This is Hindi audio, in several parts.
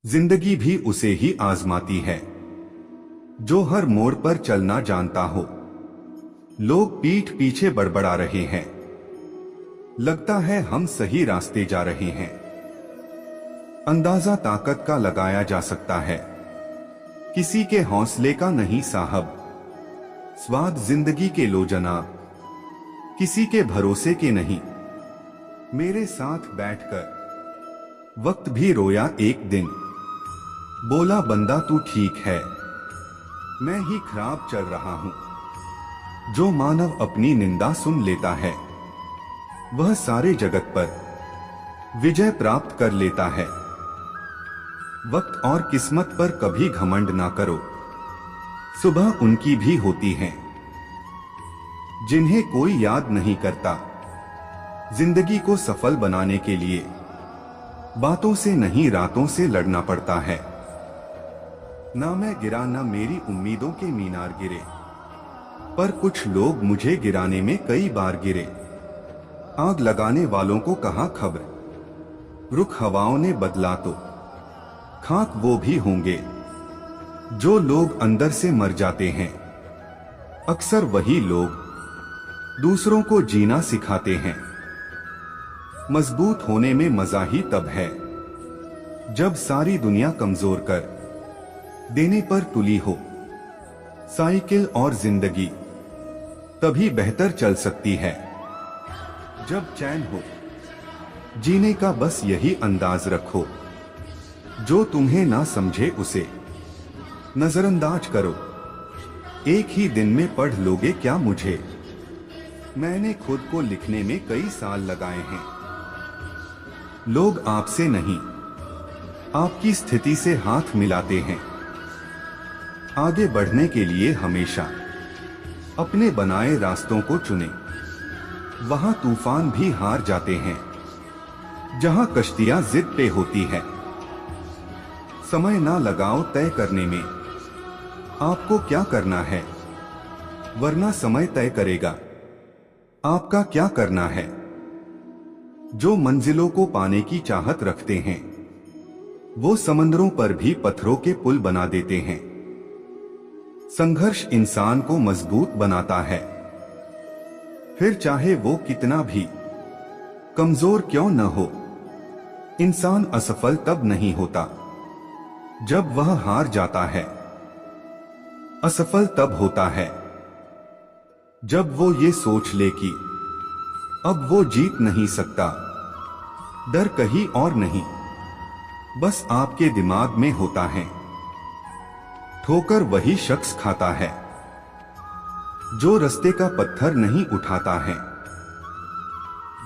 जिंदगी भी उसे ही आजमाती है जो हर मोड़ पर चलना जानता हो। लोग पीठ पीछे बड़बड़ा रहे हैं, लगता है हम सही रास्ते जा रहे हैं। अंदाजा ताकत का लगाया जा सकता है, किसी के हौसले का नहीं साहब। स्वाद जिंदगी के लो जनाब, किसी के भरोसे के नहीं। मेरे साथ बैठकर वक्त भी रोया एक दिन, बोला बंदा तू ठीक है, मैं ही खराब चल रहा हूं। जो मानव अपनी निंदा सुन लेता है वह सारे जगत पर विजय प्राप्त कर लेता है। वक्त और किस्मत पर कभी घमंड ना करो, सुबह उनकी भी होती है जिन्हें कोई याद नहीं करता। जिंदगी को सफल बनाने के लिए बातों से नहीं रातों से लड़ना पड़ता है। ना मैं गिरा ना मेरी उम्मीदों के मीनार गिरे, पर कुछ लोग मुझे गिराने में कई बार गिरे। आग लगाने वालों को कहा खबर, रुख हवाओं ने बदला तो खाक वो भी होंगे। जो लोग अंदर से मर जाते हैं अक्सर वही लोग दूसरों को जीना सिखाते हैं। मजबूत होने में मजा ही तब है जब सारी दुनिया कमजोर कर देने पर तुली हो। साइकिल और जिंदगी तभी बेहतर चल सकती है जब चैन हो। जीने का बस यही अंदाज रखो, जो तुम्हें ना समझे उसे नजरअंदाज करो। एक ही दिन में पढ़ लोगे क्या मुझे, मैंने खुद को लिखने में कई साल लगाए हैं। लोग आपसे नहीं आपकी स्थिति से हाथ मिलाते हैं। आगे बढ़ने के लिए हमेशा अपने बनाए रास्तों को चुने, वहां तूफान भी हार जाते हैं जहां कश्तियां जिद पे होती है। समय ना लगाओ तय करने में आपको क्या करना है, वरना समय तय करेगा आपका क्या करना है। जो मंजिलों को पाने की चाहत रखते हैं वो समंदरों पर भी पत्थरों के पुल बना देते हैं। संघर्ष इंसान को मजबूत बनाता है, फिर चाहे वो कितना भी कमजोर क्यों न हो। इंसान असफल तब नहीं होता जब वह हार जाता है, असफल तब होता है जब वो ये सोच ले कि अब वो जीत नहीं सकता। डर कहीं और नहीं, बस आपके दिमाग में होता है। ठोकर वही शख्स खाता है जो रास्ते का पत्थर नहीं उठाता है।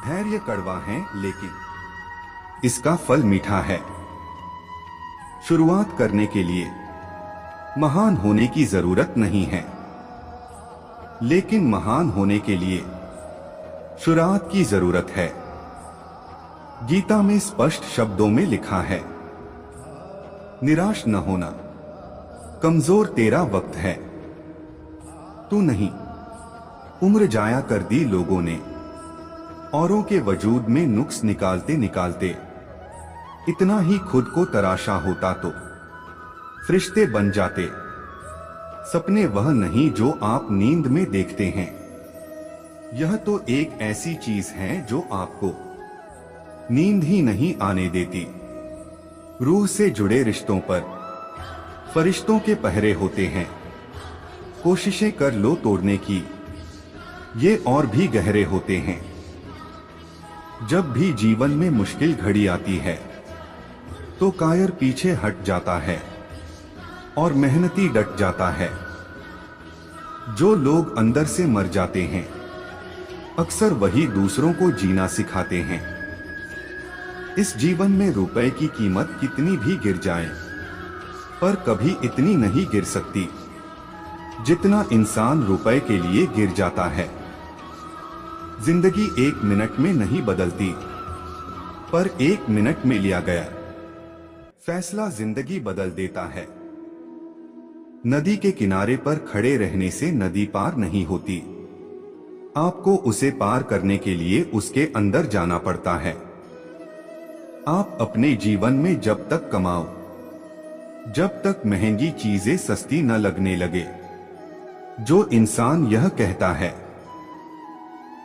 धैर्य कड़वा है लेकिन इसका फल मीठा है। शुरुआत करने के लिए महान होने की जरूरत नहीं है, लेकिन महान होने के लिए शुरुआत की जरूरत है। गीता में स्पष्ट शब्दों में लिखा है, निराश न होना, कमजोर तेरा वक्त है, तू नहीं। उम्र जाया कर दी लोगों ने औरों के वजूद में नुक्स निकालते निकालते। इतना ही खुद को तराशा होता तो फरिश्ते बन जाते। सपने वह नहीं जो आप नींद में देखते हैं, यह तो एक ऐसी चीज है जो आपको नींद ही नहीं आने देती। रूह से जुड़े रिश्तों पर फरिश्तों के पहरे होते हैं। कोशिशें कर लो तोड़ने की, ये और भी गहरे होते हैं। जब भी जीवन में मुश्किल घड़ी आती है तो कायर पीछे हट जाता है और मेहनती डट जाता है। जो लोग अंदर से मर जाते हैं अक्सर वही दूसरों को जीना सिखाते हैं। इस जीवन में रुपए की कीमत कितनी भी गिर जाए पर कभी इतनी नहीं गिर सकती जितना इंसान रुपए के लिए गिर जाता है। जिंदगी एक मिनट में नहीं बदलती, पर एक मिनट में लिया गया फैसला जिंदगी बदल देता है। नदी के किनारे पर खड़े रहने से नदी पार नहीं होती, आपको उसे पार करने के लिए उसके अंदर जाना पड़ता है। आप अपने जीवन में जब तक कमाओ जब तक महंगी चीजें सस्ती न लगने लगे। जो इंसान यह कहता है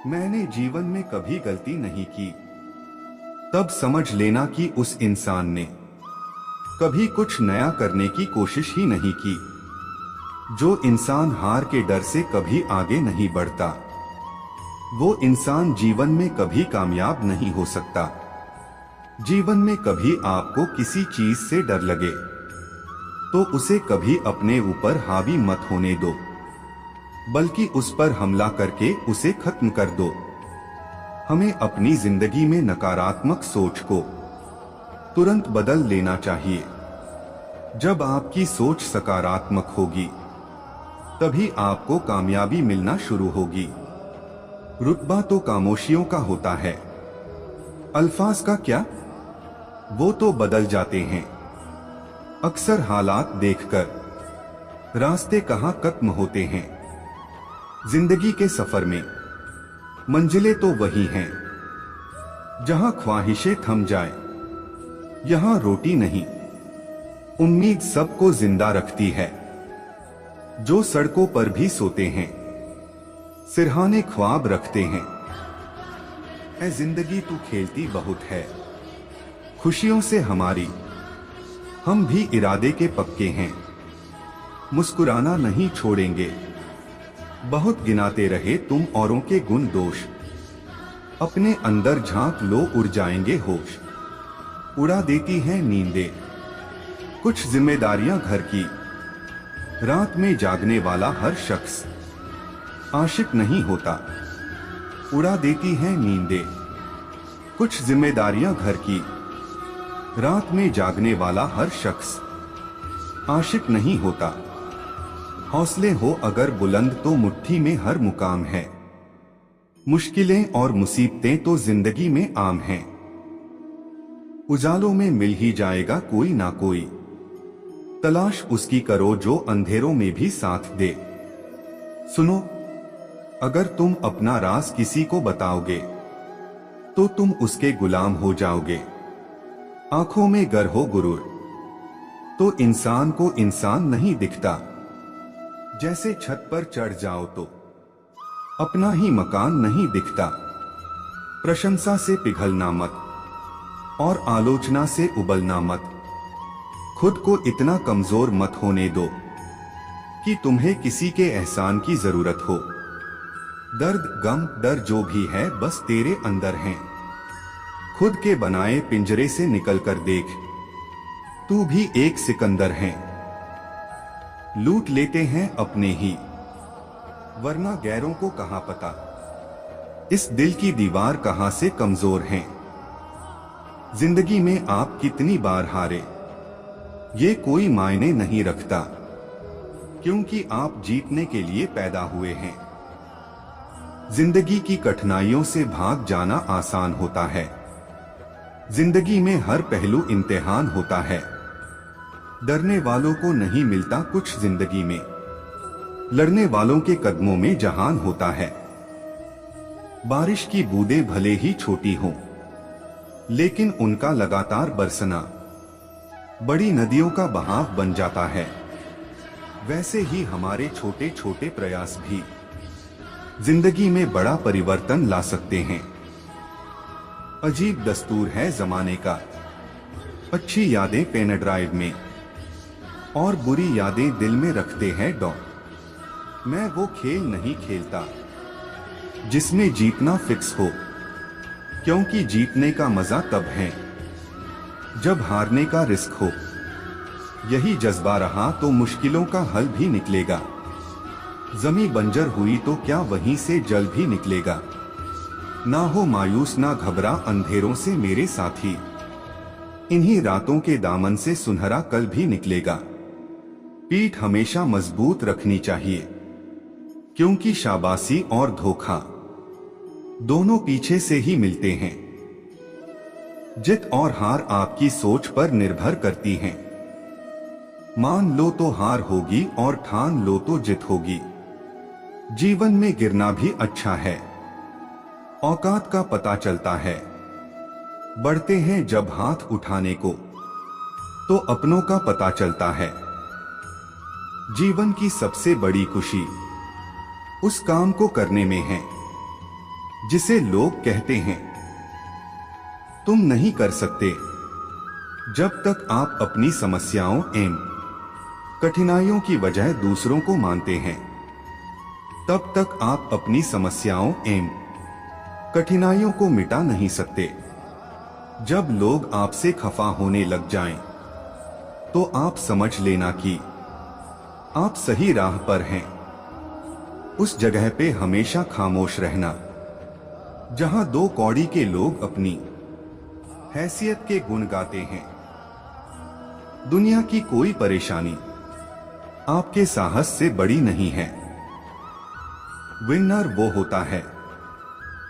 मैंने जीवन में कभी गलती नहीं की, तब समझ लेना कि उस इंसान ने कभी कुछ नया करने की कोशिश ही नहीं की। जो इंसान हार के डर से कभी आगे नहीं बढ़ता, वो इंसान जीवन में कभी कामयाब नहीं हो सकता। जीवन में कभी आपको किसी चीज से डर लगे तो उसे कभी अपने ऊपर हावी मत होने दो, बल्कि उस पर हमला करके उसे खत्म कर दो। हमें अपनी जिंदगी में नकारात्मक सोच को तुरंत बदल लेना चाहिए। जब आपकी सोच सकारात्मक होगी, तभी आपको कामयाबी मिलना शुरू होगी। रुतबा तो खामोशियों का होता है, अल्फाज का क्या, वो तो बदल जाते हैं। अक्सर हालात देखकर रास्ते कहां खत्म होते हैं। जिंदगी के सफर में मंजिलें तो वही हैं जहां ख्वाहिशें थम जाए। यहां रोटी नहीं, उम्मीद सबको जिंदा रखती है। जो सड़कों पर भी सोते हैं, सिरहाने ख्वाब रखते हैं। ऐ जिंदगी तू खेलती बहुत है खुशियों से हमारी, हम भी इरादे के पक्के हैं। मुस्कुराना नहीं छोड़ेंगे, बहुत गिनाते रहे तुम औरों के गुण दोष। अपने अंदर झांक लो, उड़ जाएंगे होश। उड़ा देती हैं नींदें कुछ जिम्मेदारियां घर की। रात में जागने वाला हर शख्स आशिक नहीं होता। उड़ा देती हैं नींदें कुछ जिम्मेदारियां घर की। रात में जागने वाला हर शख्स आशिक नहीं होता। हौसले हो अगर बुलंद तो मुट्ठी में हर मुकाम है। मुश्किलें और मुसीबतें तो जिंदगी में आम हैं। उजालों में मिल ही जाएगा कोई ना कोई। तलाश उसकी करो जो अंधेरों में भी साथ दे। सुनो, अगर तुम अपना राज किसी को बताओगे तो तुम उसके गुलाम हो जाओगे। आंखों में गर हो गुरूर तो इंसान को इंसान नहीं दिखता। जैसे छत पर चढ़ जाओ तो अपना ही मकान नहीं दिखता। प्रशंसा से पिघलना मत और आलोचना से उबलना मत। खुद को इतना कमजोर मत होने दो कि तुम्हें किसी के एहसान की जरूरत हो। दर्द गम डर जो भी है बस तेरे अंदर हैं। खुद के बनाए पिंजरे से निकलकर देख, तू भी एक सिकंदर है। लूट लेते हैं अपने ही, वरना गैरों को कहां पता इस दिल की दीवार कहां से कमजोर है। जिंदगी में आप कितनी बार हारे ये कोई मायने नहीं रखता, क्योंकि आप जीतने के लिए पैदा हुए हैं। जिंदगी की कठिनाइयों से भाग जाना आसान होता है। जिंदगी में हर पहलू इम्तिहान होता है। डरने वालों को नहीं मिलता कुछ जिंदगी में, लड़ने वालों के कदमों में जहान होता है। बारिश की बूंदें भले ही छोटी हों, लेकिन उनका लगातार बरसना बड़ी नदियों का बहाव बन जाता है। वैसे ही हमारे छोटे छोटे प्रयास भी जिंदगी में बड़ा परिवर्तन ला सकते हैं। अजीब दस्तूर है जमाने का, अच्छी यादें पेन ड्राइव में और बुरी यादें दिल में रखते हैं डॉग। मैं वो खेल नहीं खेलता जिसमें जीतना फिक्स हो, क्योंकि जीतने का मजा तब है जब हारने का रिस्क हो। यही जज्बा रहा तो मुश्किलों का हल भी निकलेगा। जमी बंजर हुई तो क्या वहीं से जल भी निकलेगा। ना हो मायूस ना घबरा अंधेरों से मेरे साथी, इन्हीं रातों के दामन से सुनहरा कल भी निकलेगा। पीठ हमेशा मजबूत रखनी चाहिए, क्योंकि शाबाशी और धोखा दोनों पीछे से ही मिलते हैं। जित और हार आपकी सोच पर निर्भर करती हैं। मान लो तो हार होगी और ठान लो तो जित होगी। जीवन में गिरना भी अच्छा है, औकात का पता चलता है। बढ़ते हैं जब हाथ उठाने को, तो अपनों का पता चलता है। जीवन की सबसे बड़ी खुशी उस काम को करने में है जिसे लोग कहते हैं तुम नहीं कर सकते। जब तक आप अपनी समस्याओं एवं कठिनाइयों की वजह दूसरों को मानते हैं, तब तक आप अपनी समस्याओं एवं कठिनाइयों को मिटा नहीं सकते। जब लोग आपसे खफा होने लग जाएं, तो आप समझ लेना कि आप सही राह पर हैं। उस जगह पे हमेशा खामोश रहना जहां दो कौड़ी के लोग अपनी हैसियत के गुण गाते हैं। दुनिया की कोई परेशानी आपके साहस से बड़ी नहीं है। विनर वो होता है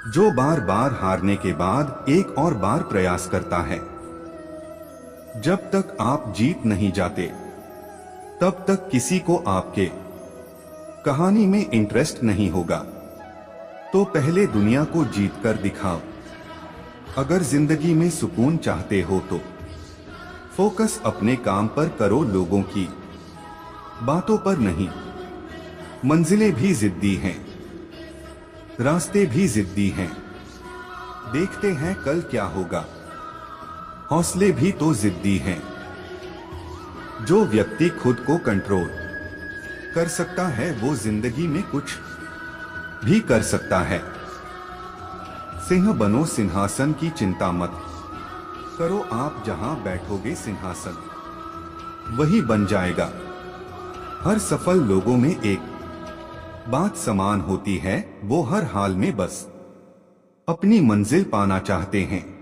जो बार बार हारने के बाद एक और बार प्रयास करता है। जब तक आप जीत नहीं जाते, तब तक किसी को आपके कहानी में इंटरेस्ट नहीं होगा। तो पहले दुनिया को जीत कर दिखाओ। अगर जिंदगी में सुकून चाहते हो तो फोकस अपने काम पर करो, लोगों की बातों पर नहीं। मंजिलें भी जिद्दी हैं, रास्ते भी जिद्दी हैं। देखते हैं कल क्या होगा। हौसले भी तो जिद्दी हैं। जो व्यक्ति खुद को कंट्रोल कर सकता है वो जिंदगी में कुछ भी कर सकता है। सिंह बनो, सिंहासन की चिंता मत करो। आप जहां बैठोगे सिंहासन वही बन जाएगा। हर सफल लोगों में एक बात समान होती है, वो हर हाल में बस अपनी मंजिल पाना चाहते हैं।